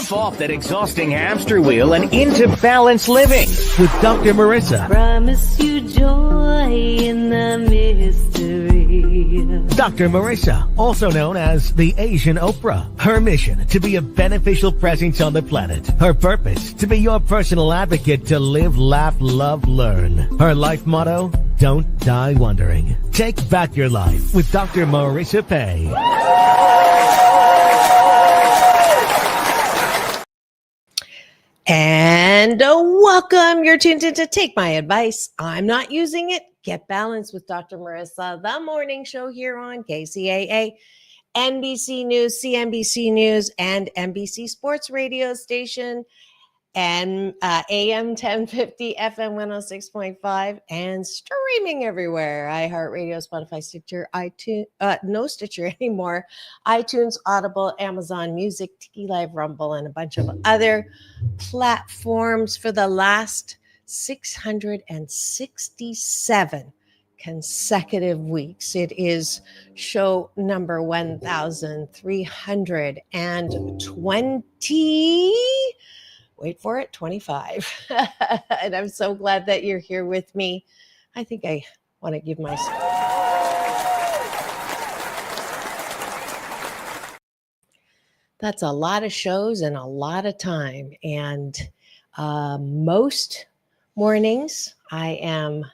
Jump off that exhausting hamster wheel and into balanced living with Dr. Marissa. Promise you joy in the mystery. Dr. Marissa, also known as the Asian Oprah. Her mission, to be a beneficial presence on the planet. Her purpose, to be your personal advocate to live, laugh, love, learn. Her life motto, don't die wondering. Take back your life with Dr. Marissa Pei. And welcome. You're tuned in to Take My Advice. I'm not using it. Get Balanced with Dr. Marissa, the morning show here on KCAA, NBC News, CNBC News, and NBC Sports Radio Station, and AM 1050, FM 106.5, and streaming everywhere. iHeartRadio, Spotify, Stitcher, iTunes, no Stitcher anymore, iTunes, Audible, Amazon Music, Tiki Live, Rumble, and a bunch of other platforms for the last 667 consecutive weeks. It is show number 1320. Wait for it, 25. And I'm so glad that you're here with me. I think I want to give myself. That's a lot of shows and a lot of time. And most mornings I am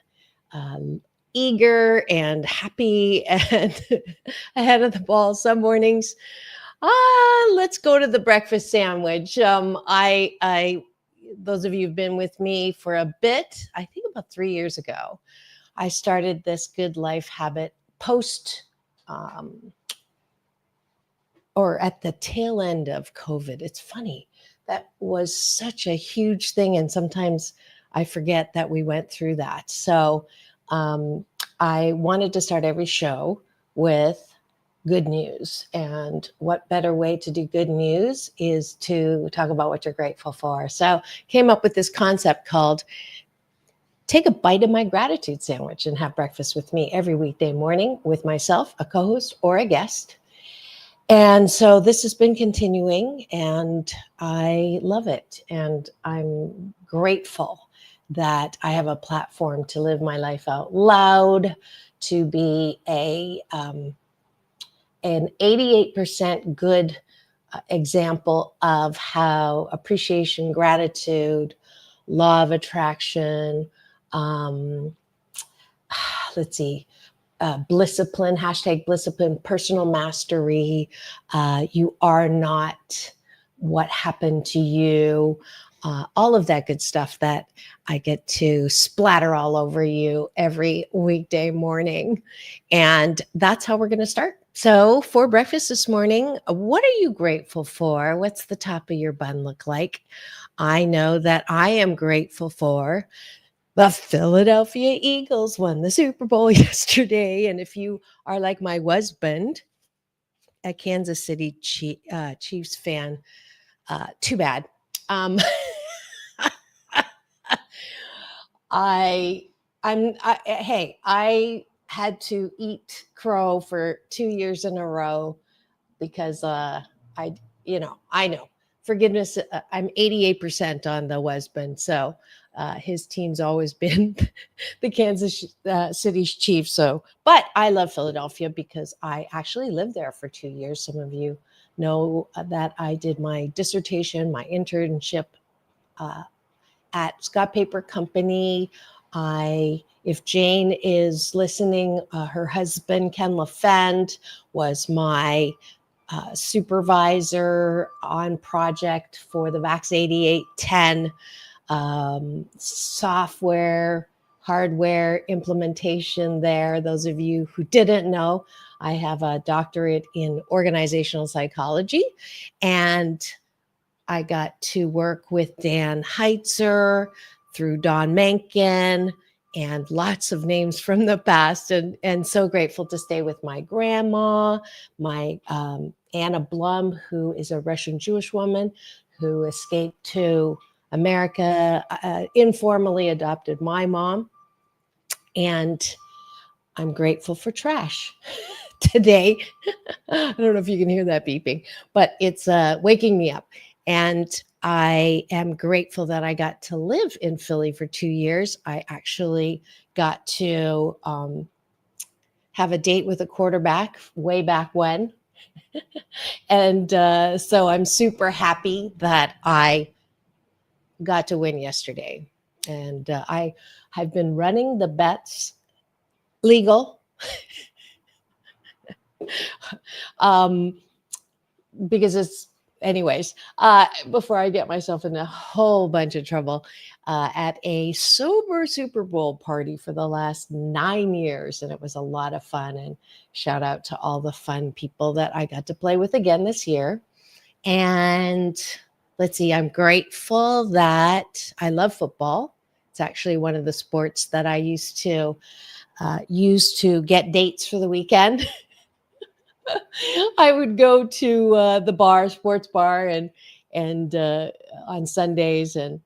eager and happy and ahead of the ball. Some mornings, let's go to the breakfast sandwich. Those of you who've been with me for a bit, I think about 3 years ago, I started this good life habit post or at the tail end of COVID. It's funny. That was such a huge thing. And sometimes I forget that we went through that. So I wanted to start every show with good news. And what better way to do good news is to talk about what you're grateful for. So came up with this concept called take a bite of my gratitude sandwich and have breakfast with me every weekday morning with myself, a co-host, or a guest. And so this has been continuing and I love it. And I'm grateful that I have a platform to live my life out loud, to be an 88% good example of how appreciation, gratitude, law of attraction, Blisscipline, hashtag Blisscipline, personal mastery, you are not what happened to you, all of that good stuff that I get to splatter all over you every weekday morning. And that's how we're going to start. So for breakfast this morning, what are you grateful for? What's the top of your bun look like? I know that I am grateful for the Philadelphia Eagles won the Super Bowl yesterday. And if you are like my husband, a Kansas City Chiefs fan, too bad. I had to eat crow for 2 years in a row because I know forgiveness. I'm 88% on the husband. So his team's always been the Kansas City Chiefs. So, but I love Philadelphia because I actually lived there for 2 years. Some of you know that I did my dissertation, my internship at Scott Paper Company. If Jane is listening, her husband, Ken LaFend, was my supervisor on project for the VAX 8810 software, hardware implementation there. Those of you who didn't know, I have a doctorate in organizational psychology, and I got to work with Dan Heitzer through Don Mencken and lots of names from the past, and so grateful to stay with my grandma, my Anna Blum, who is a Russian Jewish woman who escaped to America, informally adopted my mom, and I'm grateful for trash today. I don't know if you can hear that beeping, but it's waking me up. And I am grateful that I got to live in Philly for 2 years. I actually got to have a date with a quarterback way back when. And so I'm super happy that I got to win yesterday. And I have been running the bets legal because it's, anyways, before I get myself in a whole bunch of trouble, at a sober Super Bowl party for the last 9 years. And it was a lot of fun. And shout out to all the fun people that I got to play with again this year. And let's see, I'm grateful that I love football. It's actually one of the sports that I used to get dates for the weekend. I would go to the bar, sports bar, and on Sundays, and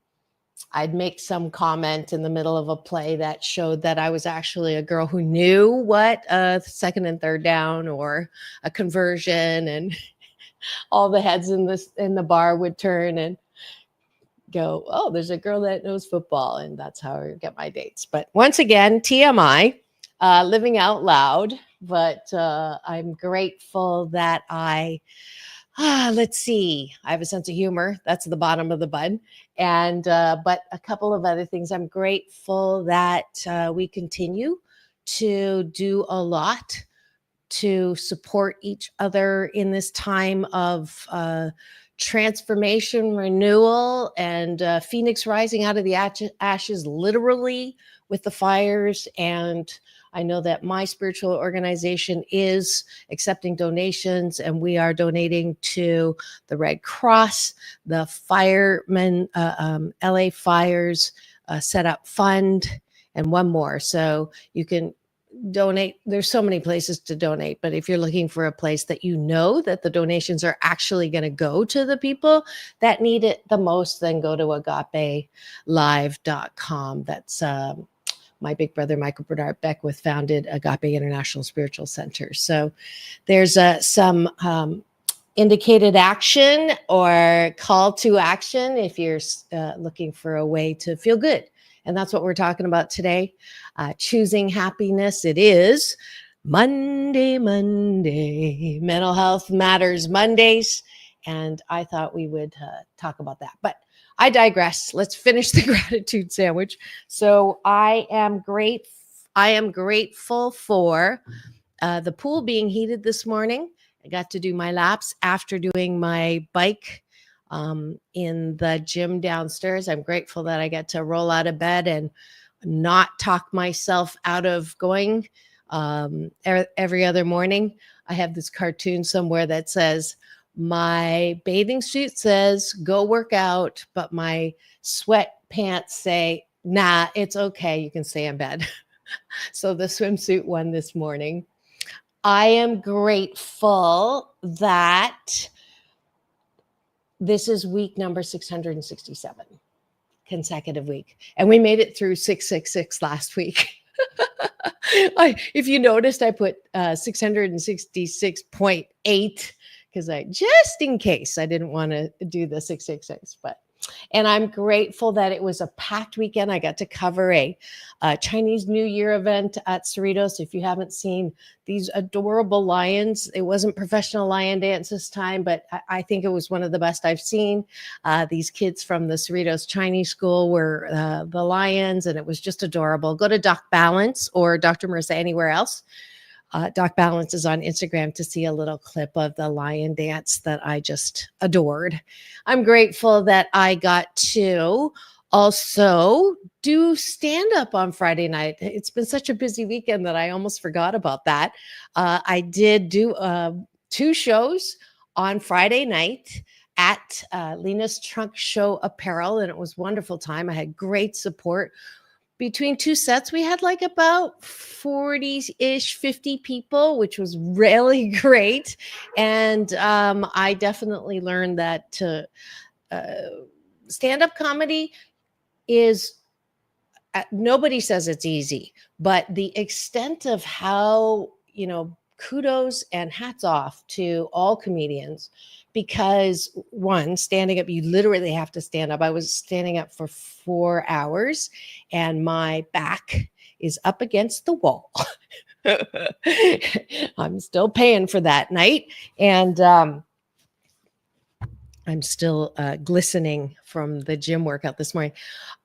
I'd make some comment in the middle of a play that showed that I was actually a girl who knew what a second and third down or a conversion, and all the heads in the bar would turn and go, "Oh, there's a girl that knows football," and that's how I get my dates. But once again, TMI, living out loud. But I'm grateful that let's see, I have a sense of humor. That's the bottom of the bun. And but a couple of other things. I'm grateful that we continue to do a lot to support each other in this time of transformation, renewal, and Phoenix rising out of the ashes, literally, with the fires. And I know that my spiritual organization is accepting donations, and we are donating to the Red Cross, the firemen, LA Fires Set Up Fund, and one more. So you can donate. There's so many places to donate, but if you're looking for a place that you know that the donations are actually going to go to the people that need it the most, then go to agapelive.com. That's my big brother, Michael Bernard Beckwith, founded Agape International Spiritual Center. So there's some indicated action or call to action if you're looking for a way to feel good. And that's what we're talking about today. Choosing happiness. It is Monday, Mental Health Matters Mondays. And I thought we would talk about that. But I digress. Let's finish the gratitude sandwich. So I am grateful for the pool being heated this morning. I got to do my laps after doing my bike in the gym downstairs. I'm grateful that I get to roll out of bed and not talk myself out of going every other morning. I have this cartoon somewhere that says, my bathing suit says, go work out, but my sweatpants say, nah, it's okay. You can stay in bed. So the swimsuit won this morning. I am grateful that this is week number 667, consecutive week. And we made it through 666 last week. If you noticed, I put 666.8 because just in case I didn't want to do the 666, and I'm grateful that it was a packed weekend. I got to cover a Chinese New Year event at Cerritos. If you haven't seen these adorable lions, it wasn't professional lion dance this time, but I think it was one of the best I've seen. These kids from the Cerritos Chinese school were the lions, and it was just adorable. Go to Doc Balance or Dr. Marissa anywhere else. Doc Balance is on Instagram to see a little clip of the lion dance that I just adored. I'm grateful that I got to also do stand-up on Friday night. It's been such a busy weekend that I almost forgot about that. I did do 2 shows on Friday night at Lena's Trunk Show Apparel, and it was a wonderful time. I had great support. Between 2 sets, we had like about 40-ish, 50 people, which was really great. And I definitely learned that stand-up comedy is, nobody says it's easy, but the extent of how, kudos and hats off to all comedians, because one, standing up, you literally have to stand up. I was standing up for 4 hours and my back is up against the wall. I'm still paying for that night. And I'm still glistening from the gym workout this morning.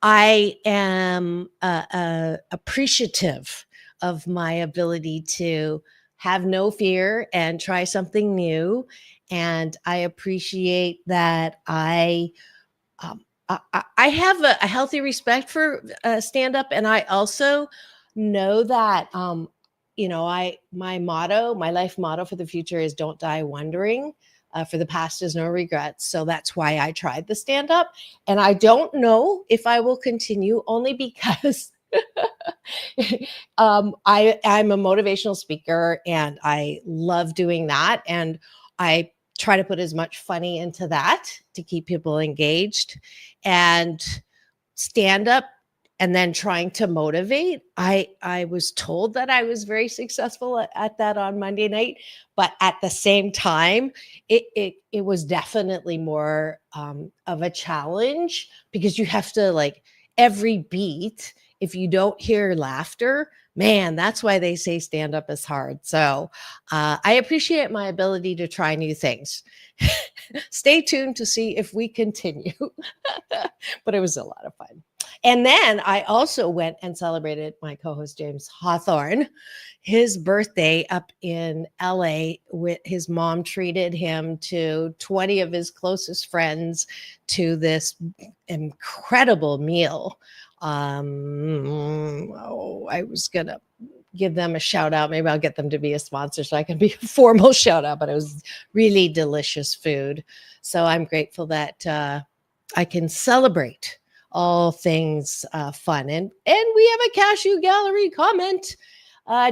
I am appreciative of my ability to have no fear and try something new. And I appreciate that I have a healthy respect for stand up. And I also know that, my life motto for the future is don't die wondering. For the past is no regrets. So that's why I tried the stand up. And I don't know if I will continue, only because I'm a motivational speaker and I love doing that. And I try to put as much funny into that to keep people engaged. And stand up and then trying to motivate. I was told that I was very successful at that on Monday night, but at the same time, it was definitely more of a challenge, because you have to, like, every beat. If you don't hear laughter, man, that's why they say stand up is hard. So I appreciate my ability to try new things. Stay tuned to see if we continue. But it was a lot of fun. And then I also went and celebrated my co-host James Hawthorne, his birthday up in LA. With his mom treated him to 20 of his closest friends to this incredible meal. I was gonna give them a shout out. Maybe I'll get them to be a sponsor so I can be a formal shout out, but it was really delicious food. So I'm grateful that I can celebrate all things fun. And we have a Cashew Gallery comment.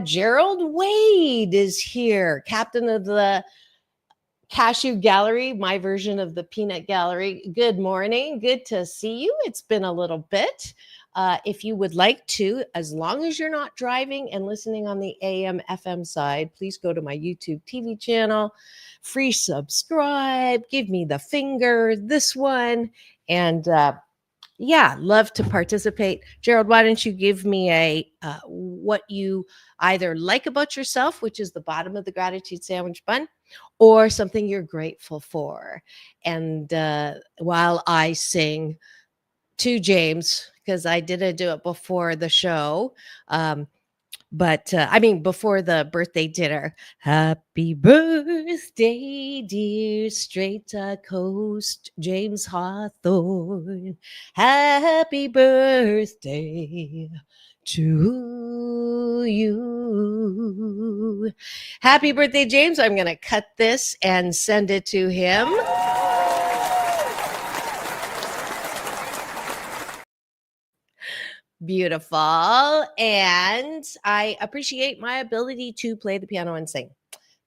Gerald Wade is here, captain of the Cashew Gallery, my version of the Peanut Gallery. Good morning. Good to see you. It's been a little bit. If you would like to, as long as you're not driving and listening on the AM FM side, please go to my YouTube TV channel, free subscribe, give me the finger, this one. And love to participate. Gerald, why don't you give me a what you either like about yourself, which is the bottom of the gratitude sandwich bun, or something you're grateful for. And while I sing to James, because I didn't do it before the show, before the birthday dinner. Happy birthday, dear Straight Coast James Hawthorne. Happy birthday to you. Happy birthday, James. I'm going to cut this and send it to him. Beautiful. And I appreciate my ability to play the piano and sing.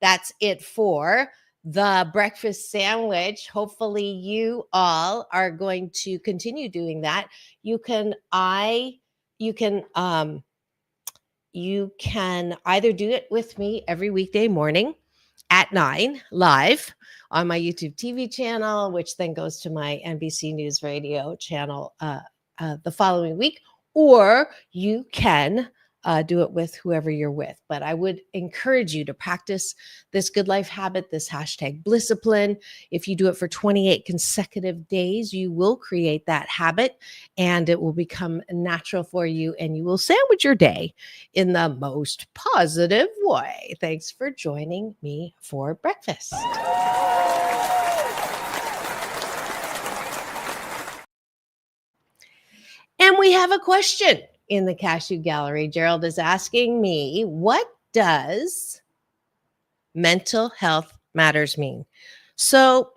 That's it for the breakfast sandwich. Hopefully you all are going to continue doing that. You can either do it with me every weekday morning at 9 live on my YouTube TV channel, which then goes to my NBC News Radio channel the following week, or you can do it with whoever you're with. But I would encourage you to practice this good life habit, this hashtag Blisscipline. If you do it for 28 consecutive days, you will create that habit and it will become natural for you, and you will sandwich your day in the most positive way. Thanks for joining me for breakfast. And we have a question in the Cashew Gallery. Gerald is asking me, what does mental health matters mean? So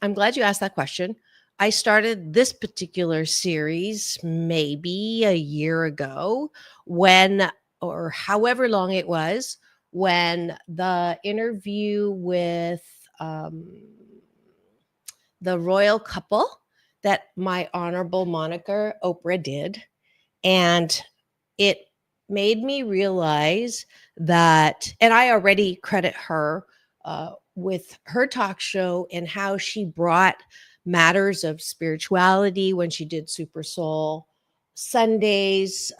I'm glad you asked that question. I started this particular series maybe a year ago, or however long it was, when the interview with the royal couple that my honorable moniker Oprah did, and it made me realize that, and I already credit her with her talk show and how she brought matters of spirituality when she did Super Soul Sundays.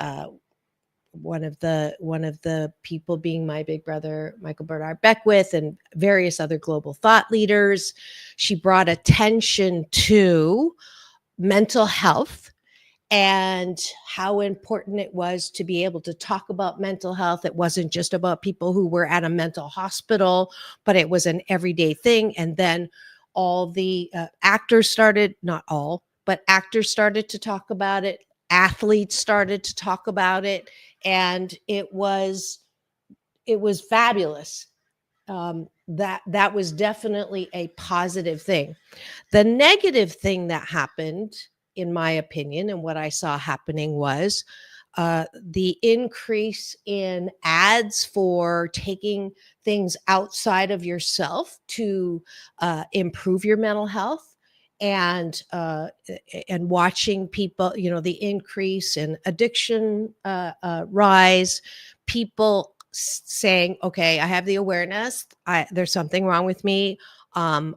One of the people being my big brother Michael Bernard Beckwith and various other global thought leaders. She brought attention to mental health and how important it was to be able to talk about mental health. It wasn't just about people who were at a mental hospital, but it was an everyday thing. And then all the actors started, not all, but actors started to talk about it. Athletes started to talk about it. And it was fabulous. That was definitely a positive thing. The negative thing that happened, in my opinion, and what I saw happening was the increase in ads for taking things outside of yourself to improve your mental health, and watching people, the increase in addiction rise, people saying, okay, I have the awareness, there's something wrong with me, I'm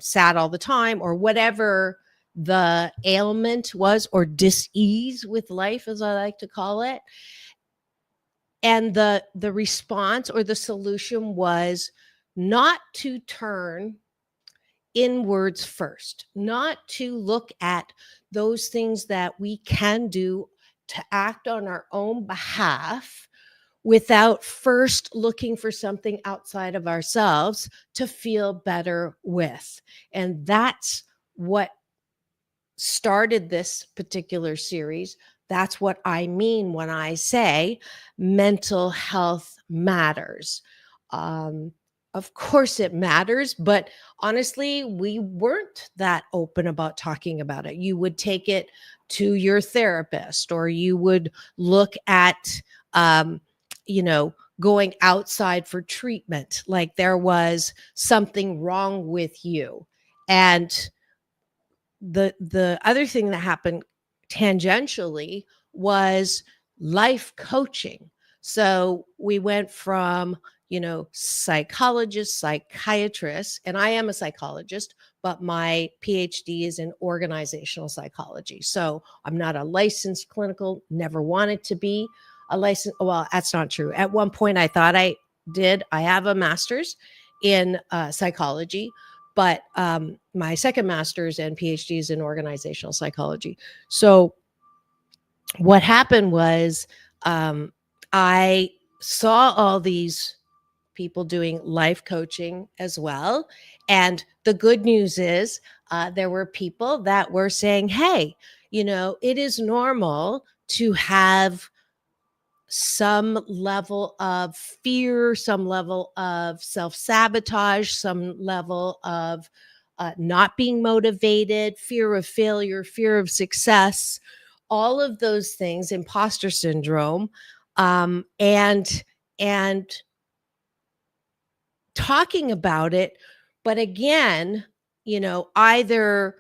sad all the time, or whatever the ailment was, or dis-ease with life, as I like to call it. And the response or the solution was not to turn inwards first, not to look at those things that we can do to act on our own behalf without first looking for something outside of ourselves to feel better with. And that's what started this particular series. That's what I mean when I say mental health matters. Of course it matters, but honestly, we weren't that open about talking about it. You would take it to your therapist, or you would look at, going outside for treatment, like there was something wrong with you. And the other thing that happened tangentially was life coaching. So we went from, psychologists, psychiatrists, and I am a psychologist, but my PhD is in organizational psychology. So I'm not a licensed clinical, never wanted to be a licensed. Well, that's not true. At one point, I thought I did. I have a master's in psychology, but my second master's and PhD is in organizational psychology. So what happened was I saw all these people doing life coaching as well. And the good news is there were people that were saying, hey, it is normal to have some level of fear, some level of self-sabotage, some level of not being motivated, fear of failure, fear of success, all of those things, imposter syndrome, and talking about it. But again, either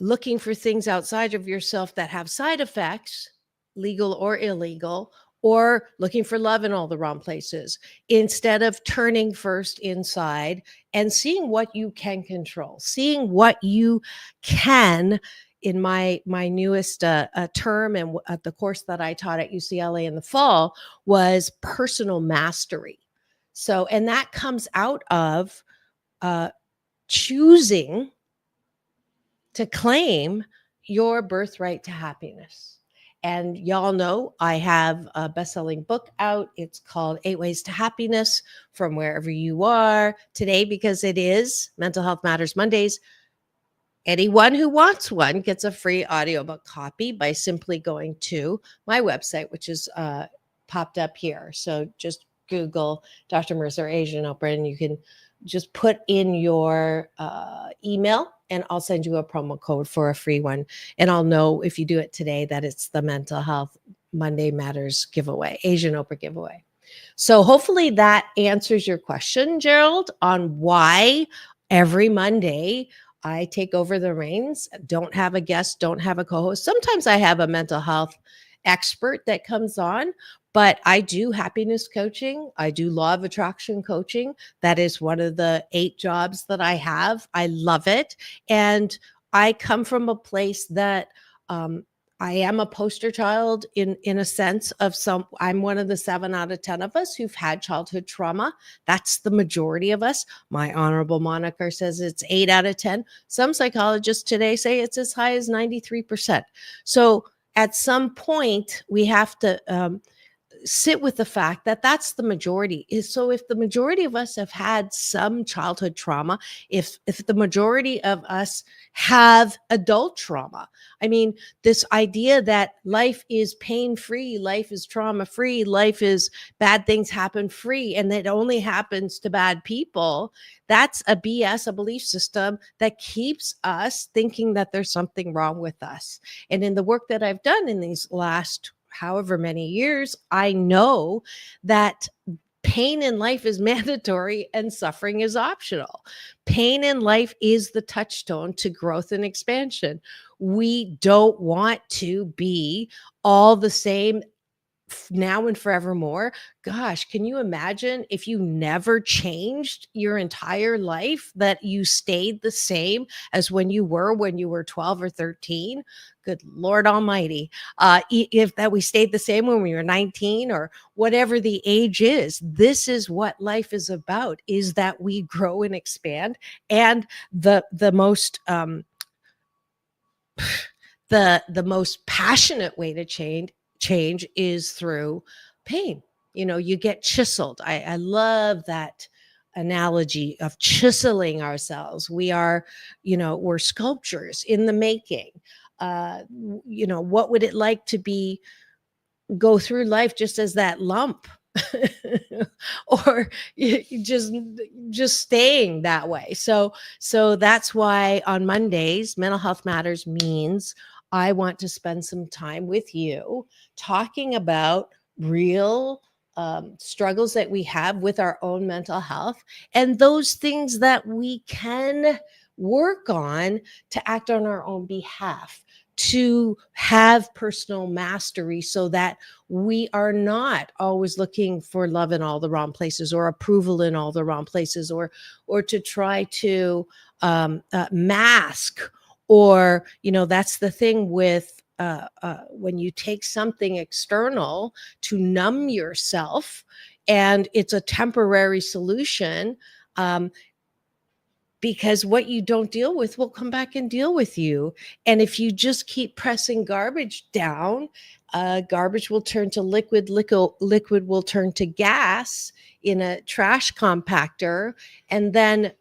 looking for things outside of yourself that have side effects, legal or illegal, or looking for love in all the wrong places, instead of turning first inside and seeing what you can control, seeing what you can. In my newest term, and the course that I taught at UCLA in the fall, was personal mastery. So, and that comes out of choosing to claim your birthright to happiness. And y'all know I have a best-selling book out. It's called 8 Ways to Happiness, from wherever you are today, because it is Mental Health Matters Mondays. Anyone who wants one gets a free audiobook copy by simply going to my website, which is popped up here. So just Google Dr. Marissa or Asian Oprah, and you can just put in your email, and I'll send you a promo code for a free one. And I'll know if you do it today that it's the Mental Health Monday Matters giveaway, Asian Oprah giveaway. So hopefully that answers your question, Gerald, on why every Monday I take over the reins. Don't have a guest, don't have a co-host. Sometimes I have a mental health expert that comes on, but I do happiness coaching. I do law of attraction coaching. That is one of the 8 jobs that I have. I love it. And I come from a place that um, I am a poster child in a sense of I'm one of the 7 out of 10 of us who've had childhood trauma. That's the majority of us. My honorable moniker says it's 8 out of 10. Some psychologists today say it's as high as 93%. So at some point, we have to sit with the fact that that's the majority. So if the majority of us have had some childhood trauma, if the majority of us have adult trauma, I mean, this idea that life is pain free, life is trauma free, life is bad things happen free, and that only happens to bad people, that's a BS, a belief system that keeps us thinking that there's something wrong with us. And in the work that I've done in these last however many years, I know that pain in life is mandatory and suffering is optional. Pain in life is the touchstone to growth and expansion. We don't want to be all the same now and forevermore. Gosh, can you imagine if you never changed your entire life, that you stayed the same as when you were 12 or 13? Good Lord Almighty. If that we stayed the same when we were 19 or whatever the age is, this is what life is about, is that we grow and expand. And the most the most passionate way to change is through pain. You get chiseled. I love that analogy of chiseling ourselves. We're sculptures in the making. What would it like to go through life just as that lump? Or just staying that way. So that's why on Mondays, Mental Health Matters means I want to spend some time with you talking about real struggles that we have with our own mental health, and those things that we can work on to act on our own behalf, to have personal mastery, so that we are not always looking for love in all the wrong places, or approval in all the wrong places, or to try to mask, or that's the thing with when you take something external to numb yourself, and it's a temporary solution. Because what you don't deal with will come back and deal with you. And if you just keep pressing garbage down, garbage will turn to liquid, liquid will turn to gas in a trash compactor. And then,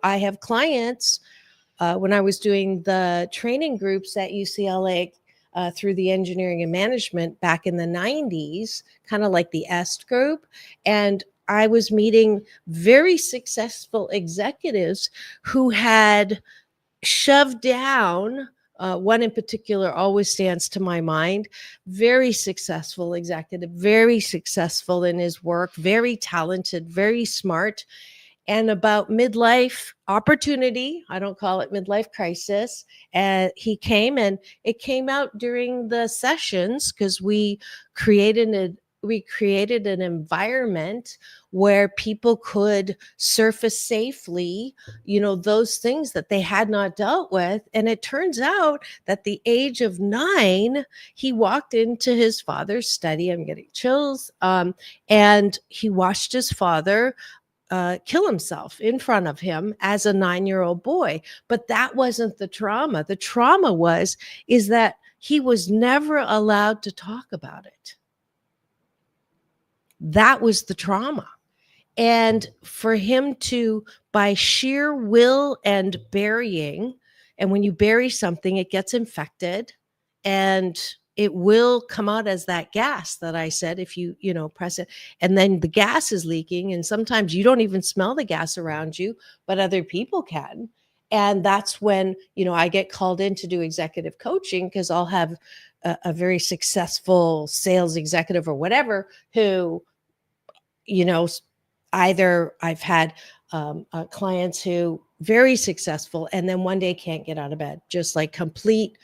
I have clients, when I was doing the training groups at UCLA, through the engineering and management back in the 90s, kind of like the EST group. And I was meeting very successful executives who had shoved down. One in particular always stands to my mind. Very successful executive, very successful in his work, very talented, very smart. And about midlife opportunity, I don't call it midlife crisis. And he came, and it came out during the sessions, because we created an environment where people could surface safely, those things that they had not dealt with. And it turns out that the age of 9, he walked into his father's study. I'm getting chills. And he watched his father kill himself in front of him as a 9-year-old boy. But that wasn't the trauma. The trauma is that he was never allowed to talk about it. That was the trauma. And for him to, by sheer will and burying, and when you bury something, it gets infected, and it will come out as that gas that I said, if you press it, and then the gas is leaking, and sometimes you don't even smell the gas around you, but other people can. And that's when, I get called in to do executive coaching, because I'll have a very successful sales executive or whatever who, either I've had clients who very successful, and then one day can't get out of bed, just like complete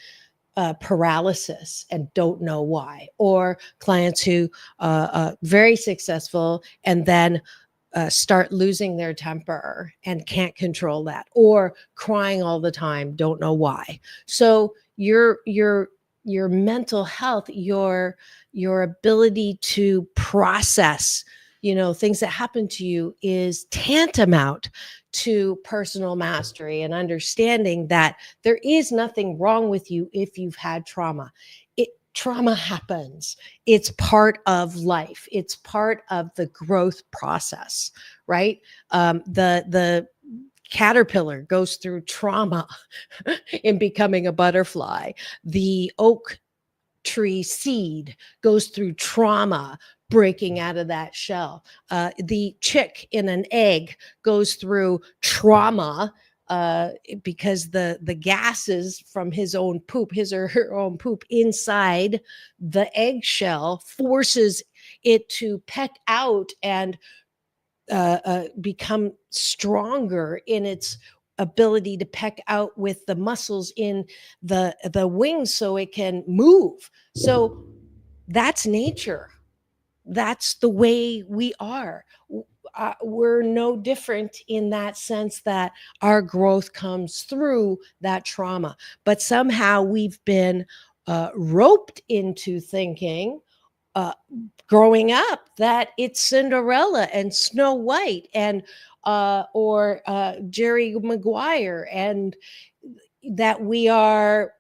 paralysis and don't know why, or clients who very successful and then start losing their temper and can't control that, or crying all the time, don't know why. So your mental health, your ability to process, things that happen to you is tantamount to personal mastery and understanding that there is nothing wrong with you if you've had trauma. Trauma happens. It's part of life. It's part of the growth process, right? The caterpillar goes through trauma in becoming a butterfly. The oak tree seed goes through trauma breaking out of that shell. The chick in an egg goes through trauma because the gases from his or her own poop inside the eggshell forces it to peck out and become stronger in its ability to peck out with the muscles in the wings so it can move. So that's nature. That's the way we are. We're no different in that sense that our growth comes through that trauma. But somehow we've been roped into thinking, growing up, that it's Cinderella and Snow White and or Jerry Maguire, and that we are.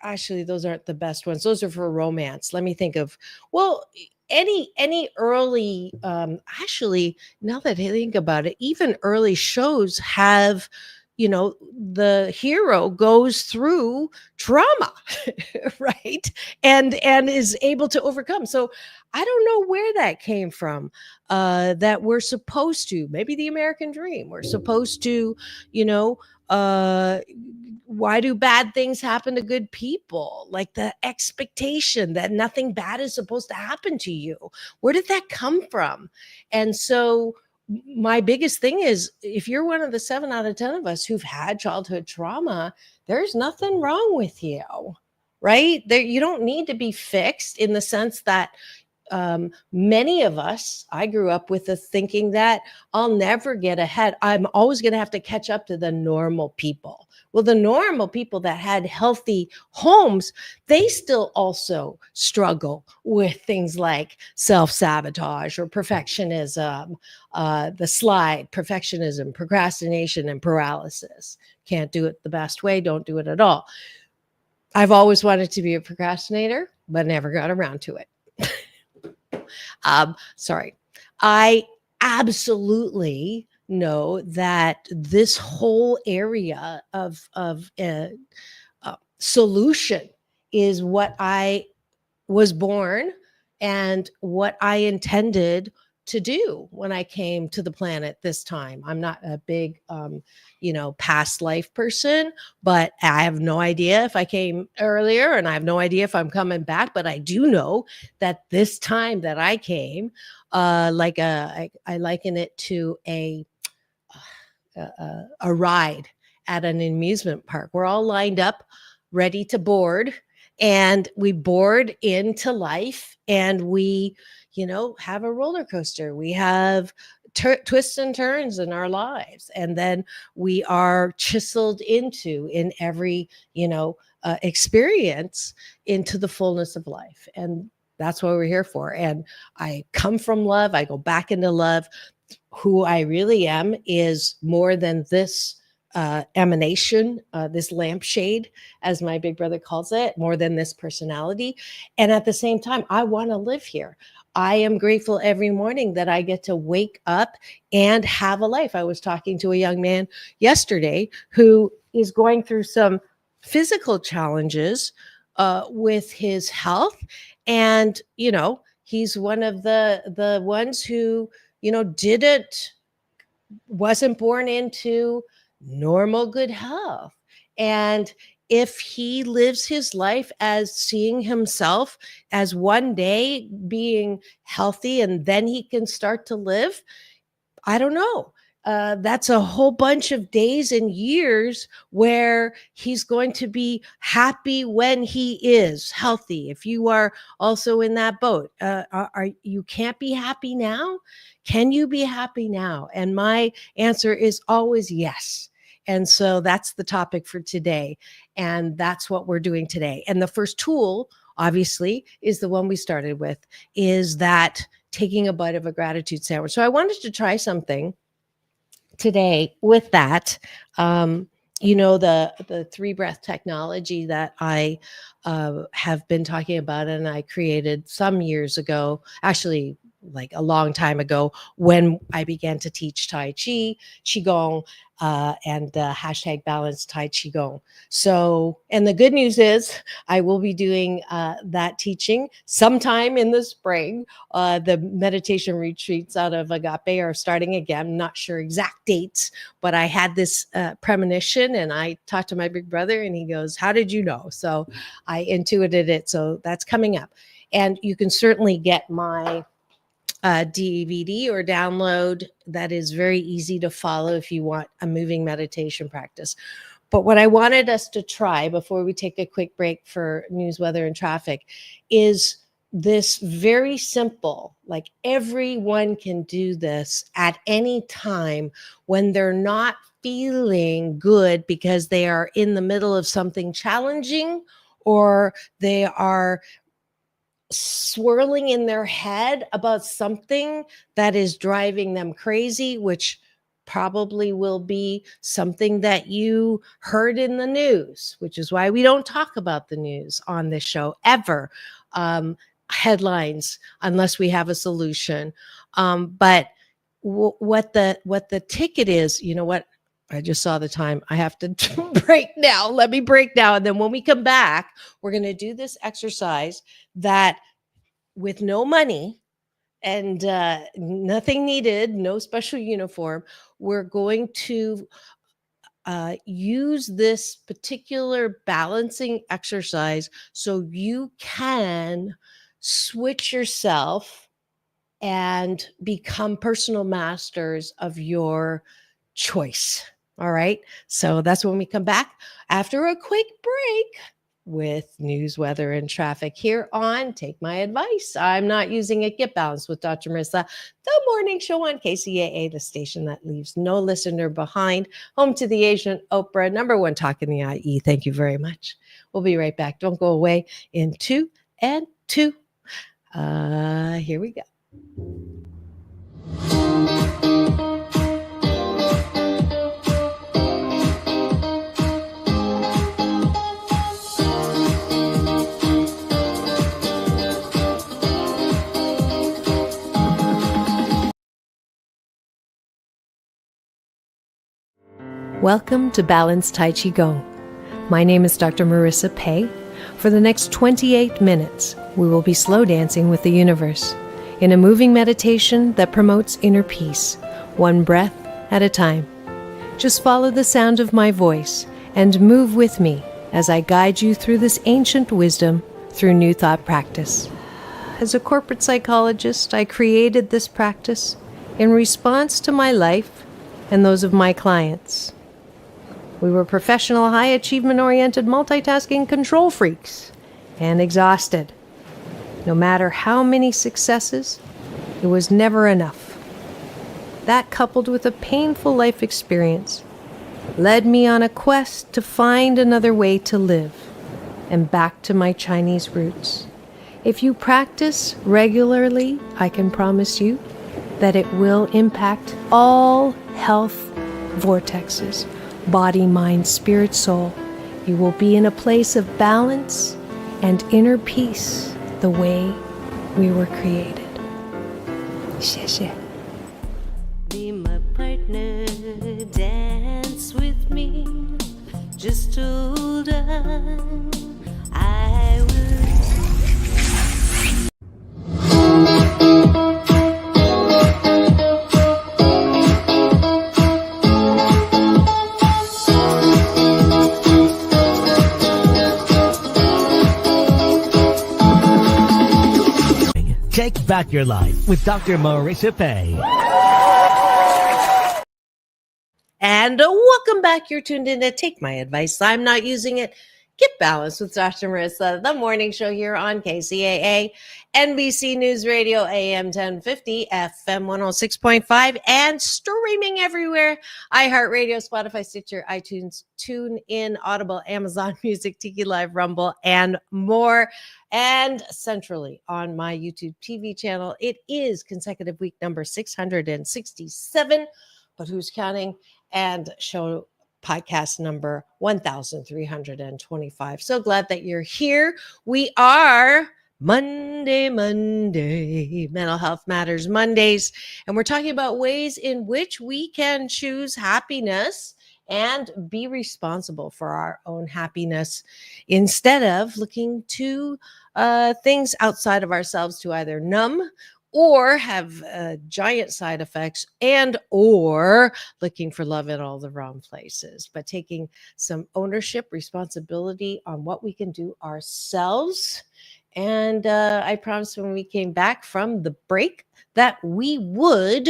Actually, those aren't the best ones. Those are for romance. Let me think of, well, any early, actually, now that I think about it, even early shows have, the hero goes through trauma, right? And is able to overcome. So I don't know where that came from. That we're supposed to, maybe the American dream, we're supposed to, why do bad things happen to good people? Like the expectation that nothing bad is supposed to happen to you. Where did that come from? And so my biggest thing is, if you're one of the 7 out of 10 of us who've had childhood trauma, there's nothing wrong with you, right? You don't need to be fixed, in the sense that many of us, I grew up with the thinking that I'll never get ahead. I'm always going to have to catch up to the normal people. Well, the normal people that had healthy homes, they still also struggle with things like self-sabotage or perfectionism, the slide, perfectionism, procrastination, and paralysis. Can't do it the best way, don't do it at all. I've always wanted to be a procrastinator, but never got around to it. Sorry. I absolutely know that this whole area of solution is what I was born and what I intended to do when I came to the planet this time. I'm not a big, past life person, but I have no idea if I came earlier, and I have no idea if I'm coming back. But I do know that this time that I came, I liken it to a ride at an amusement park. We're all lined up, ready to board, and we board into life, and we have a roller coaster. We have twists and turns in our lives, and then we are chiseled into, in every experience, into the fullness of life. And that's what we're here for. And I come from love. I go back into love. Who I really am is more than this emanation, this lampshade, as my big brother calls it, more than this personality. And at the same time, I want to live here. I am grateful every morning that I get to wake up and have a life. I was talking to a young man yesterday who is going through some physical challenges with his health. And, he's one of the ones who, wasn't born into normal good health. And if he lives his life as seeing himself as one day being healthy, and then he can start to live, I don't know. that's a whole bunch of days and years where he's going to be happy when he is healthy. If you are also in that boat, you can't be happy now? Can you be happy now? And my answer is always yes. And so that's the topic for today. And that's what we're doing today. And the first tool, obviously, is the one we started with, is that taking a bite of a gratitude sandwich. So I wanted to try something today with that. The 3 breath technology that I have been talking about and I created some years ago, actually like a long time ago, when I began to teach Tai Chi, Qigong, and hashtag balanced Tai Qigong. So, and the good news is I will be doing that teaching sometime in the spring. The meditation retreats out of Agape are starting again. Not sure exact dates, but I had this premonition and I talked to my big brother and he goes, "How did you know?" So I intuited it. So that's coming up. And you can certainly get my DVD or download that is very easy to follow if you want a moving meditation practice. But what I wanted us to try before we take a quick break for news, weather, and traffic is this very simple, like everyone can do this at any time when they're not feeling good because they are in the middle of something challenging or they are swirling in their head about something that is driving them crazy, which probably will be something that you heard in the news, which is why we don't talk about the news on this show ever. Headlines, unless we have a solution. But what the ticket is, you know what? I just saw the time. I have to break now. Let me break now. And then when we come back, we're going to do this exercise that with no money and nothing needed, no special uniform, we're going to use this particular balancing exercise so you can switch yourself and become personal masters of your choice. All right. So that's when we come back after a quick break with news, weather, and traffic here on Take My Advice. I'm Not Using It. Get Balanced with Dr. Marissa, the morning show on KCAA, the station that leaves no listener behind, home to the Asian Oprah, #1 talk in the IE. Thank you very much. We'll be right back. Don't go away in 2 and 2. Here we go. Welcome to Balanced Tai Chi Gong. My name is Dr. Marissa Pei. For the next 28 minutes, we will be slow dancing with the universe in a moving meditation that promotes inner peace, one breath at a time. Just follow the sound of my voice and move with me as I guide you through this ancient wisdom through New Thought practice. As a corporate psychologist, I created this practice in response to my life and those of my clients. We were professional, high achievement-oriented, multitasking control freaks and exhausted. No matter how many successes, it was never enough. That, coupled with a painful life experience, led me on a quest to find another way to live and back to my Chinese roots. If you practice regularly, I can promise you that it will impact all health vortexes. Body, mind, spirit, soul. You will be in a place of balance and inner peace the way we were created. 谢谢. Be my partner, dance with me, just hold on, I will. Take back your life with Dr. Marissa Pei. And welcome back. You're tuned in to Take My Advice. I'm not using it. Get Balanced with Dr. Marissa, the morning show here on KCAA, NBC News Radio, AM 1050, FM 106.5, and streaming everywhere. iHeartRadio, Spotify, Stitcher, iTunes, TuneIn, Audible, Amazon Music, Tiki Live, Rumble, and more. And centrally on my YouTube TV channel, it is consecutive week number 667, but who's counting? And show podcast number 1325. So glad that you're here. We are Monday, Mental Health Matters Mondays, and we're talking about ways in which we can choose happiness and be responsible for our own happiness instead of looking to things outside of ourselves to either numb or have giant side effects, and or looking for love in all the wrong places, but taking some ownership, responsibility on what we can do ourselves. And I promised when we came back from the break that we would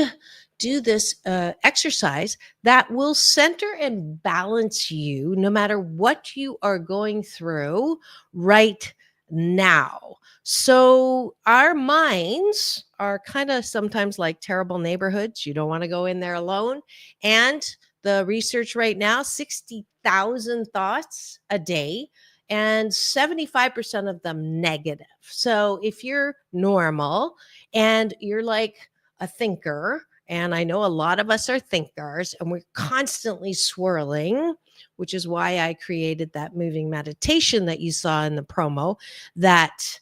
do this exercise that will center and balance you no matter what you are going through right now. So our minds are kind of sometimes like terrible neighborhoods. You don't want to go in there alone. And the research right now, 60,000 thoughts a day and 75% of them negative. So if you're normal and you're like a thinker, and I know a lot of us are thinkers and we're constantly swirling, which is why I created that moving meditation that you saw in the promo. That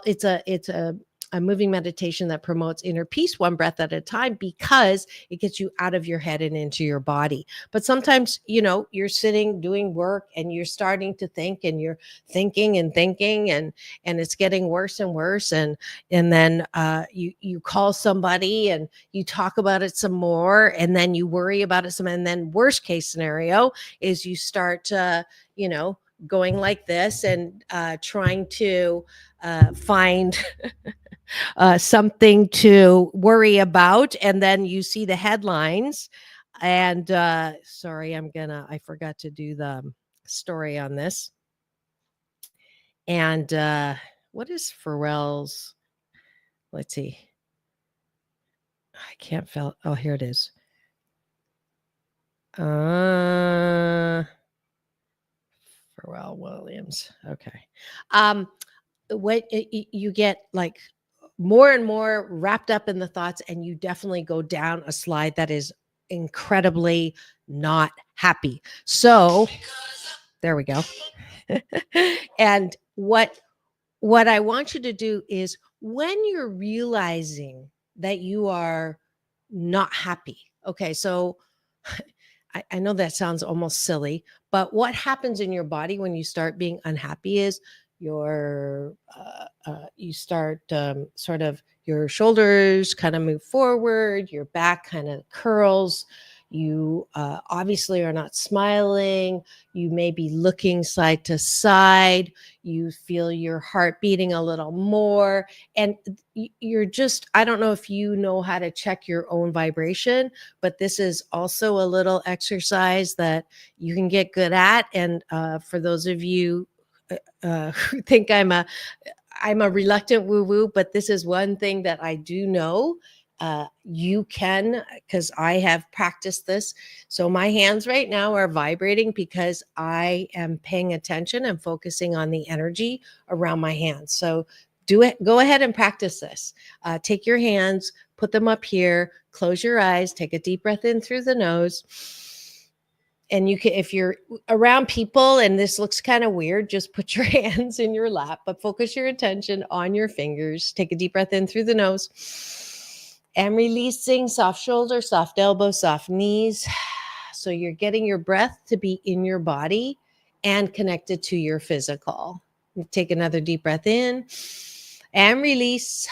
it's a moving meditation that promotes inner peace, one breath at a time, because it gets you out of your head and into your body. But sometimes, you're sitting doing work and you're starting to think, and you're thinking and it's getting worse and worse. And then you call somebody and you talk about it some more, and then you worry about it some. And then worst case scenario is you start, going like this and trying to find something to worry about, and then you see the headlines. And sorry, I forgot to do the story on this. And what is Pharrell's? Let's see. I can't feel. Oh, here it is. Pharrell Williams. Okay. What you get like more and more wrapped up in the thoughts, and you definitely go down a slide that is incredibly not happy. So there we go. And what I want you to do is, when you're realizing that you are not happy. Okay, so I know that sounds almost silly, but what happens in your body when you start being unhappy is you start sort of, your shoulders kind of move forward, your back kind of curls. You obviously are not smiling. You may be looking side to side. You feel your heart beating a little more. And you're just, I don't know if you know how to check your own vibration, but this is also a little exercise that you can get good at. And for those of you who think I'm a reluctant woo-woo, but this is one thing that I do know. You can, because I have practiced this. So my hands right now are vibrating because I am paying attention and focusing on the energy around my hands. So do it. Go ahead and practice this. Take your hands, put them up here, close your eyes, take a deep breath in through the nose. And you can, if you're around people and this looks kind of weird, just put your hands in your lap, but focus your attention on your fingers. Take a deep breath in through the nose and releasing, soft shoulder, soft elbow, soft knees. So you're getting your breath to be in your body and connected to your physical. Take another deep breath in and release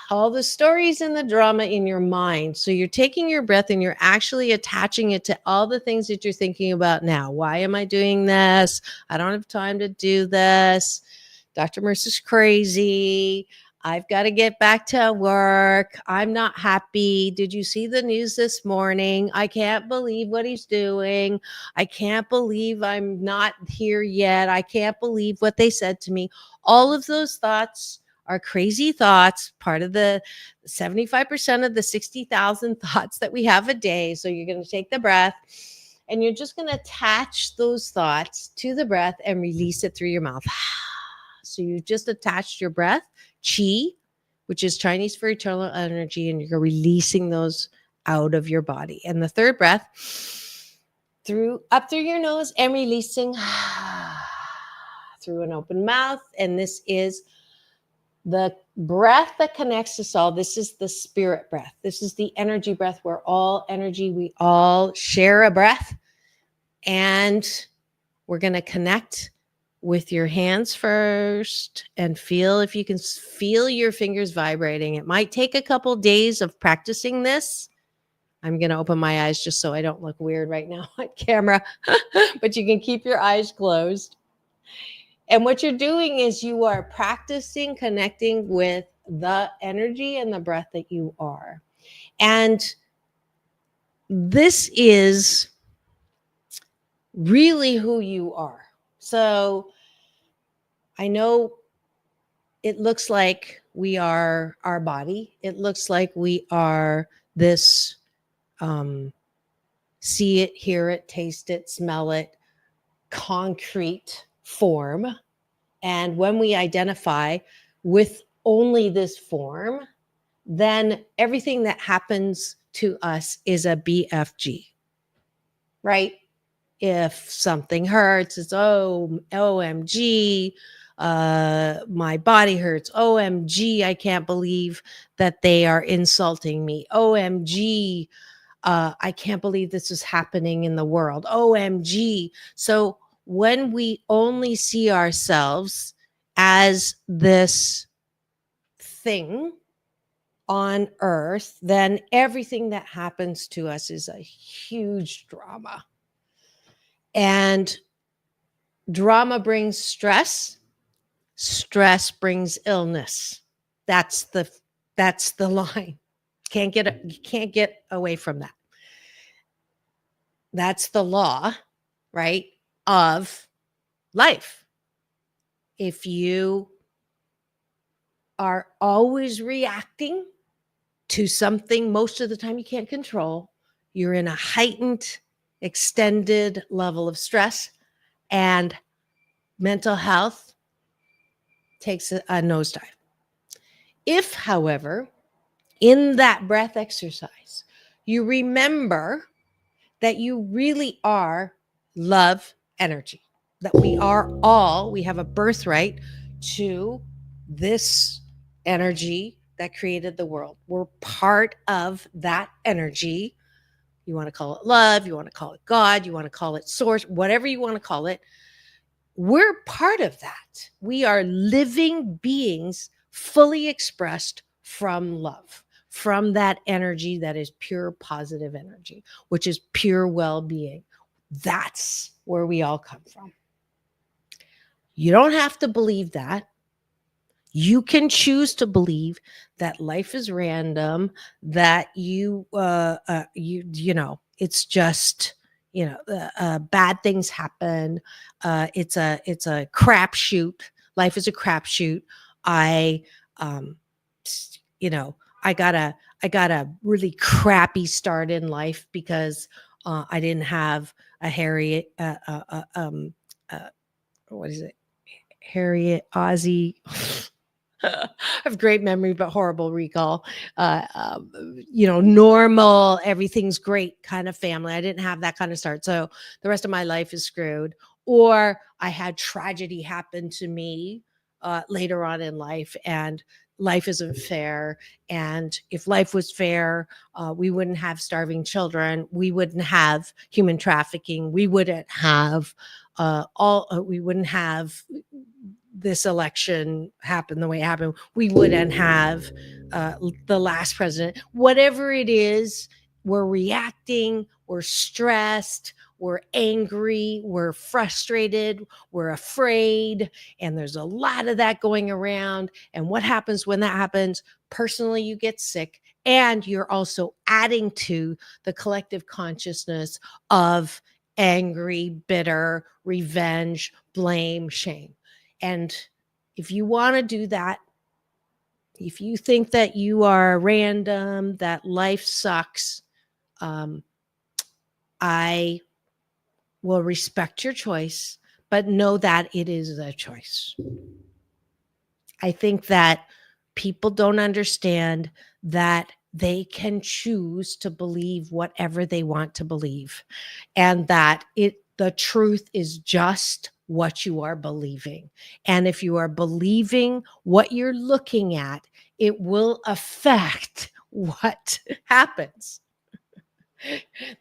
all the stories and the drama in your mind. So you're taking your breath and you're actually attaching it to all the things that you're thinking about now. Why am I doing this? I don't have time to do this. Dr. Marissa's crazy. I've got to get back to work. I'm not happy. Did you see the news this morning? I can't believe what he's doing. I can't believe I'm not here yet. I can't believe what they said to me. All of those thoughts are crazy thoughts, part of the 75% of the 60,000 thoughts that we have a day. So you're going to take the breath and you're just going to attach those thoughts to the breath and release it through your mouth. So you just attached your breath, chi, which is Chinese for eternal energy, and you're releasing those out of your body. And the third breath, up through your nose and releasing through an open mouth. And this is the breath that connects us all. This is the spirit breath. This is the energy breath. We're all energy. We all share a breath. And we're going to connect with your hands first and feel if you can feel your fingers vibrating. It might take a couple days of practicing this. I'm going to open my eyes just so I don't look weird right now on camera, but you can keep your eyes closed. And what you're doing is you are practicing connecting with the energy and the breath that you are. And this is really who you are. So I know it looks like we are our body. It looks like we are this see it, hear it, taste it, smell it, concrete form. And when we identify with only this form, then everything that happens to us is a BFG, right? If something hurts, it's OMG, my body hurts. OMG, I can't believe that they are insulting me. OMG, I can't believe this is happening in the world. OMG. So when we only see ourselves as this thing on earth, then everything that happens to us is a huge drama. And drama brings stress. Stress brings illness. That's the line. You can't get away from that. That's the law, right, of life. If you are always reacting to something most of the time you can't control, you're in a heightened, extended level of stress, and mental health takes a nosedive. If, however, in that breath exercise, you remember that you really are love energy, that we have a birthright to this energy that created the world. We're part of that energy. You want to call it love, you want to call it God, you want to call it source, whatever you want to call it. We're part of that. We are living beings fully expressed from love, from that energy that is pure positive energy, which is pure well-being. That's where we all come from. You don't have to believe that. You can choose to believe that life is random, that it's just, bad things happen. It's a crapshoot. Life is a crapshoot. I got a really crappy start in life because I didn't have a Harriet Ozzie. I have great memory, but horrible recall. Normal, everything's great kind of family. I didn't have that kind of start. So the rest of my life is screwed. Or I had tragedy happen to me later on in life, and life isn't fair. And if life was fair, we wouldn't have starving children. We wouldn't have human trafficking. We wouldn't have we wouldn't have this election happen the way it happened. We wouldn't have the last president. Whatever it is, we're reacting, we're stressed, we're angry, we're frustrated, we're afraid, and there's a lot of that going around. And what happens when that happens? Personally, you get sick, and you're also adding to the collective consciousness of angry, bitter, revenge, blame, shame. And if you want to do that, if you think that you are random, that life sucks, I will respect your choice, but know that it is a choice. I think that people don't understand that they can choose to believe whatever they want to believe, and that the truth is just what you are believing. And if you are believing what you're looking at, it will affect what happens.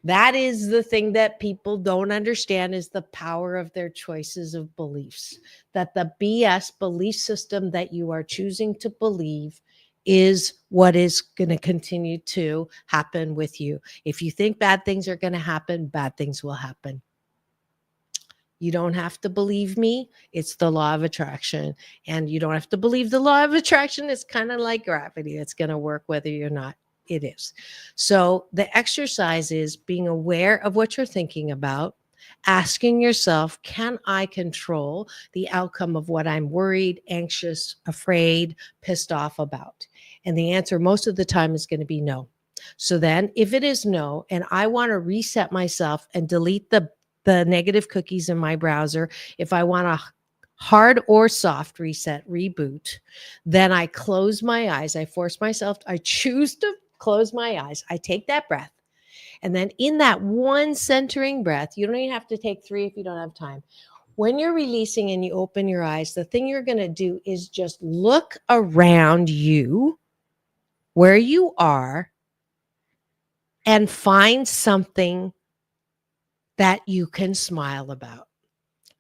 That is the thing that people don't understand, is the power of their choices of beliefs. That the BS belief system that you are choosing to believe is what is going to continue to happen with you. If you think bad things are going to happen, bad things will happen. You don't have to believe me. It's the law of attraction. And you don't have to believe the law of attraction. It's kind of like gravity. It's going to work whether you're not. It is. So the exercise is being aware of what you're thinking about, asking yourself, can I control the outcome of what I'm worried, anxious, afraid, pissed off about? And the answer most of the time is going to be no. So then if it is no, and I want to reset myself and delete the negative cookies in my browser, if I want a hard or soft reset, reboot, then I close my eyes. I force myself, I choose to close my eyes. I take that breath. And then in that one centering breath, you don't even have to take 3 if you don't have time. When you're releasing and you open your eyes, the thing you're going to do is just look around you where you are and find something that you can smile about.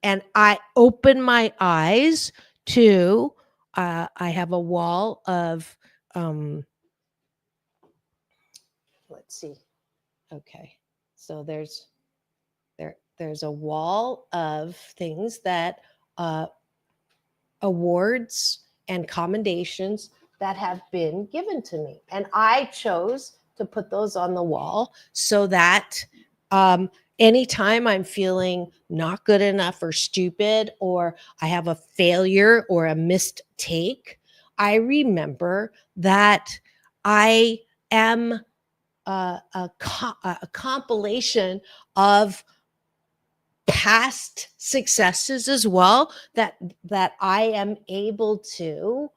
And I open my eyes to, I have a wall of, let's see. Okay. So there's a wall of things that, awards and commendations that have been given to me. And I chose to put those on the wall so that, anytime I'm feeling not good enough or stupid, or I have a failure or a missed take, I remember that I am a compilation of past successes as well, that I am able to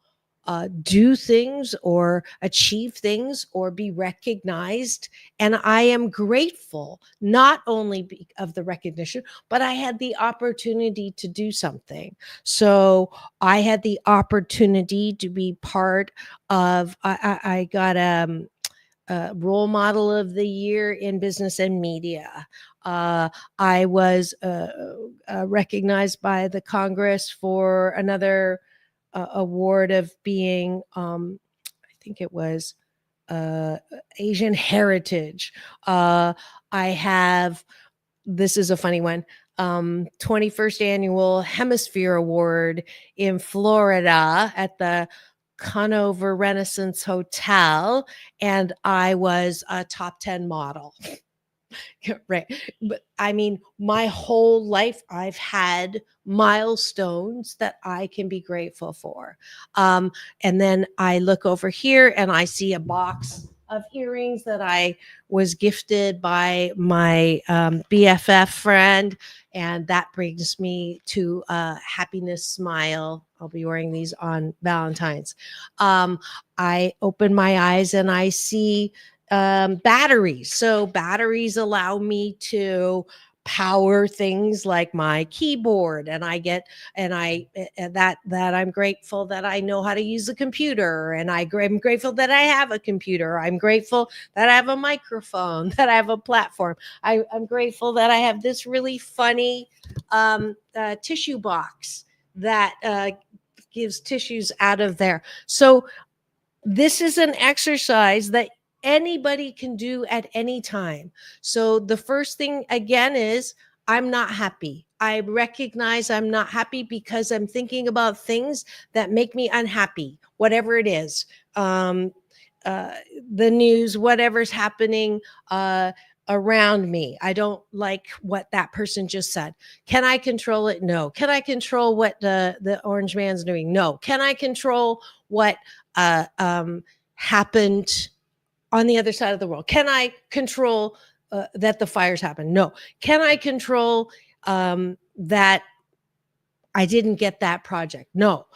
do things or achieve things or be recognized. And I am grateful not only of the recognition, but I had the opportunity to do something. So I had the opportunity to be part of, I got role model of the year in business and media. I was recognized by the Congress for another award of being, I think it was Asian heritage. I have, this is a funny one, 21st annual Hemisphere Award in Florida at the Conover Renaissance Hotel, and I was a top 10 model. Right. But I mean, my whole life, I've had milestones that I can be grateful for. And then I look over here and I see a box of earrings that I was gifted by my BFF friend. And that brings me to a happiness smile. I'll be wearing these on Valentine's. I open my eyes and I see batteries. So batteries allow me to power things like my keyboard, and I get, and that I'm grateful that I know how to use a computer, and I'm grateful that I have a computer. I'm grateful that I have a microphone, that I have a platform. I'm grateful that I have this really funny tissue box that gives tissues out of there. So this is an exercise that anybody can do at any time. So the first thing again is I'm not happy. I recognize I'm not happy because I'm thinking about things that make me unhappy, whatever it is. Um, the news, whatever's happening around me. I don't like what that person just said. Can I control it? No. Can I control what the orange man's doing? No. Can I control what happened on the other side of the world? Can I control that the fires happen? No. Can I control that I didn't get that project? No.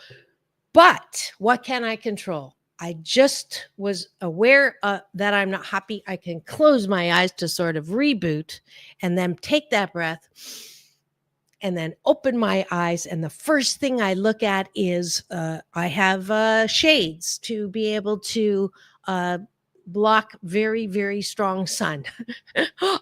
But what can I control? I just was aware that I'm not happy. I can close my eyes to sort of reboot and then take that breath and then open my eyes. And the first thing I look at is I have shades to be able to block very, very strong sun.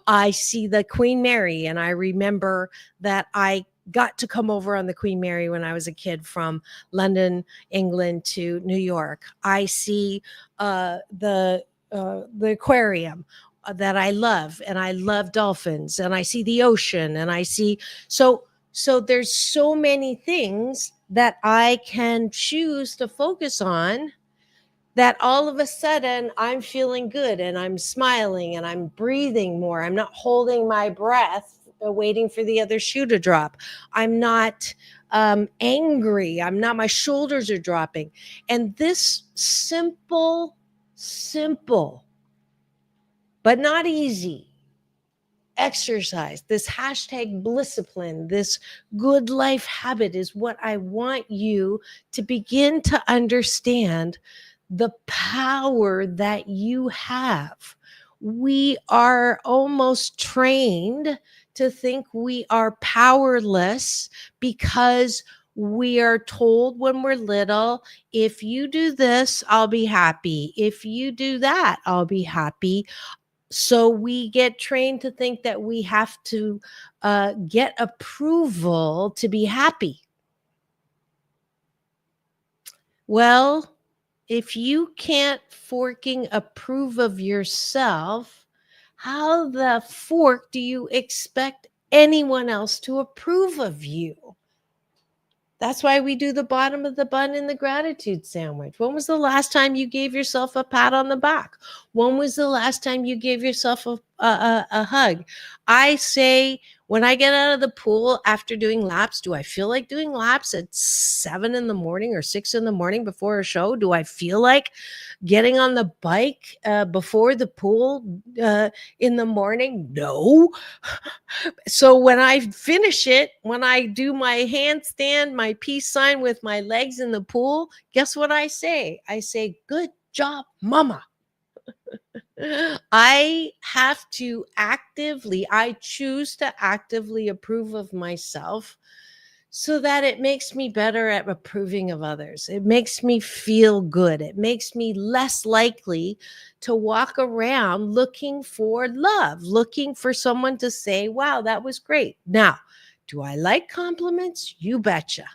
I see the Queen Mary, and I remember that I got to come over on the Queen Mary when I was a kid from London, England to New York. I see the aquarium that I love, and I love dolphins, and I see the ocean, and I see so there's so many things that I can choose to focus on that all of a sudden I'm feeling good and I'm smiling and I'm breathing more. I'm not holding my breath waiting for the other shoe to drop. I'm not angry. My shoulders are dropping. And this simple, but not easy exercise, this hashtag Blisscipline, this good life habit is what I want you to begin to understand the power that you have. We are almost trained to think we are powerless because we are told when we're little, if you do this, I'll be happy. If you do that, I'll be happy. So we get trained to think that we have to get approval to be happy. Well, if you can't forking approve of yourself, how the fork do you expect anyone else to approve of you? That's why we do the bottom of the bun in the gratitude sandwich. When was the last time you gave yourself a pat on the back? When was the last time you gave yourself a hug? I say, when I get out of the pool after doing laps, do I feel like doing laps at 7 in the morning or 6 in the morning before a show? Do I feel like getting on the bike before the pool in the morning? No. So when I finish it, when I do my handstand, my peace sign with my legs in the pool, guess what I say? I say, good job, mama. I choose to actively approve of myself so that it makes me better at approving of others. It makes me feel good. It makes me less likely to walk around looking for love, looking for someone to say, wow, that was great. Now, do I like compliments? You betcha.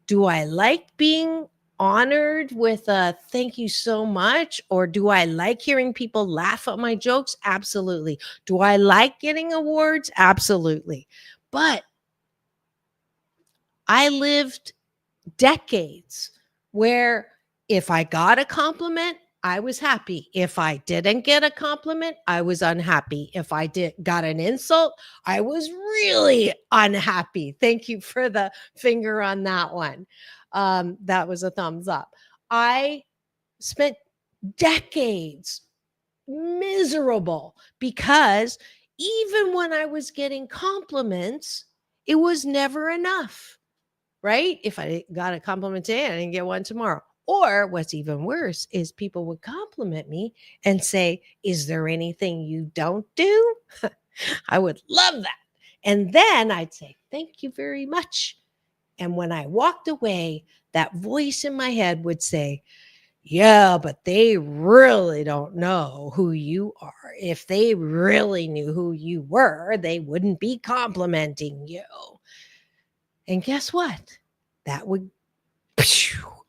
Do I like being honored with a thank you so much? Or do I like hearing people laugh at my jokes? Absolutely. Do I like getting awards? Absolutely. But I lived decades where if I got a compliment, I was happy. If I didn't get a compliment, I was unhappy. If I got an insult, I was really unhappy. Thank you for the finger on that one. That was a thumbs up. I spent decades miserable because even when I was getting compliments, it was never enough. Right? If I got a compliment today, I didn't get one tomorrow. Or what's even worse is people would compliment me and say, is there anything you don't do? I would love that. And then I'd say, thank you very much. And when I walked away, that voice in my head would say, yeah, but they really don't know who you are. If they really knew who you were, they wouldn't be complimenting you. And guess what? That would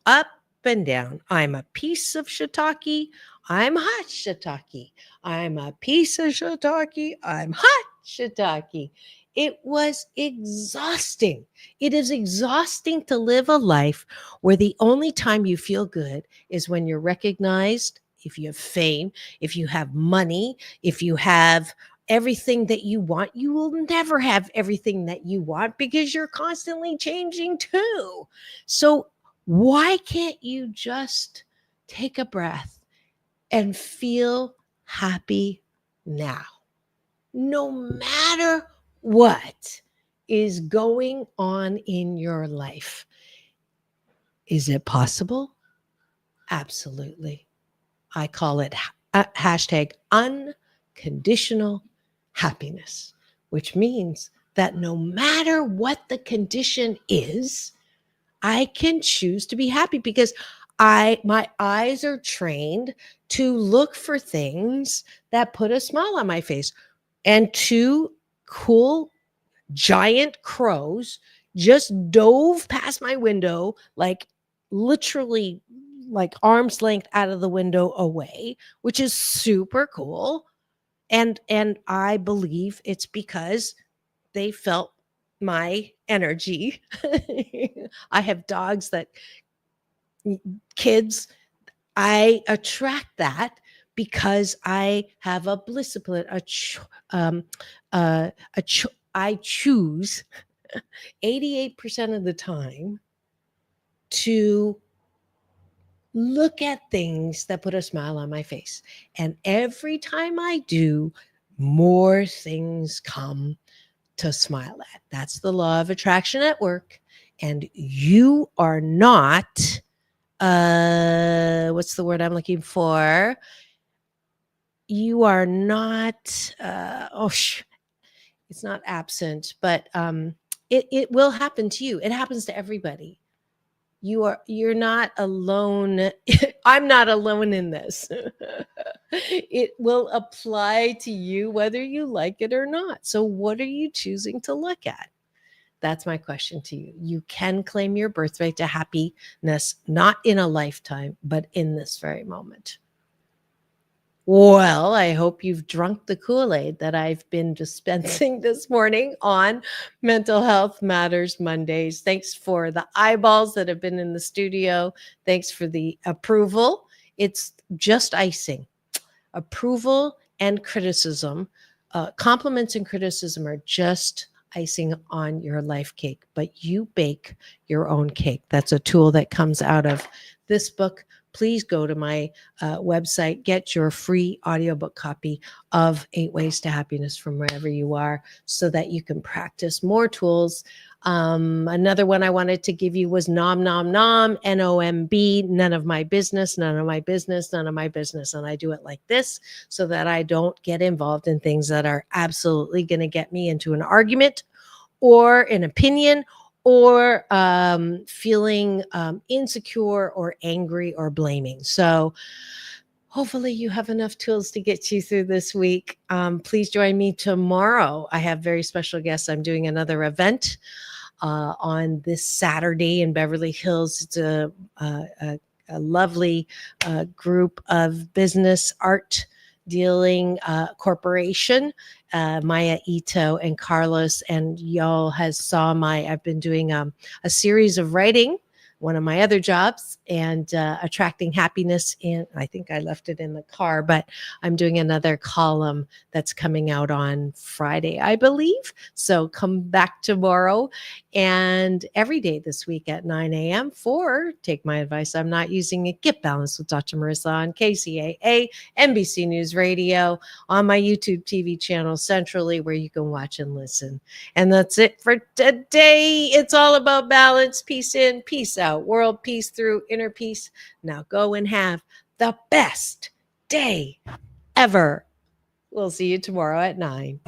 up and down. I'm a piece of shiitake. I'm hot shiitake. I'm a piece of shiitake. I'm hot shiitake. It was exhausting. It is exhausting to live a life where the only time you feel good is when you're recognized, if you have fame, if you have money, if you have everything that you want. You will never have everything that you want because you're constantly changing too. So, why can't you just take a breath and feel happy now? No matter what is going on in your life. Is it possible? Absolutely. I call it hashtag unconditional happiness, which means that no matter what the condition is, I can choose to be happy because my eyes are trained to look for things that put a smile on my face. And two cool giant crows just dove past my window, like literally like arm's length out of the window away, which is super cool. And I believe it's because they felt my energy. I have dogs that kids, I attract that because I have a discipline, I choose 88% of the time to look at things that put a smile on my face. And every time I do, more things come to smile at. That's the law of attraction at work. And you are not, what's the word I'm looking for? You are not, it's not absent, but it will happen to you. It happens to everybody. You're not alone. I'm not alone in this. It will apply to you whether you like it or not. So what are you choosing to look at? That's my question to you. You can claim your birthright to happiness, not in a lifetime, but in this very moment. Well, I hope you've drunk the Kool-Aid that I've been dispensing this morning on Mental Health Matters Mondays. Thanks for the eyeballs that have been in the studio. Thanks for the approval. It's just icing. Approval and criticism, compliments and criticism are just icing on your life cake, but you bake your own cake. That's a tool that comes out of this book. Please go to my website, get your free audiobook copy of 8 Ways to Happiness from wherever you are so that you can practice more tools. Another one I wanted to give you was Nom Nom Nom, N-O-M-B, none of my business, none of my business, none of my business. And I do it like this so that I don't get involved in things that are absolutely going to get me into an argument or an opinion or feeling insecure or angry or blaming. So hopefully you have enough tools to get you through this week. Please join me tomorrow. I have very special guests. I'm doing another event on this Saturday in Beverly Hills. It's a lovely group of business art dealing corporation, Maya Ito and Carlos, and y'all saw I've been doing a series of writing, one of my other jobs, and attracting happiness in, I think I left it in the car, but I'm doing another column that's coming out on Friday, I believe. So come back tomorrow and every day this week at 9 a.m. for Take My Advice, I'm Not Using It, Get Balanced with Dr. Marissa on KCAA, NBC News Radio, on my YouTube TV channel centrally where you can watch and listen. And that's it for today. It's all about balance, peace in, peace out, world peace through inner peace. Now go and have the best day ever. We'll see you tomorrow at 9.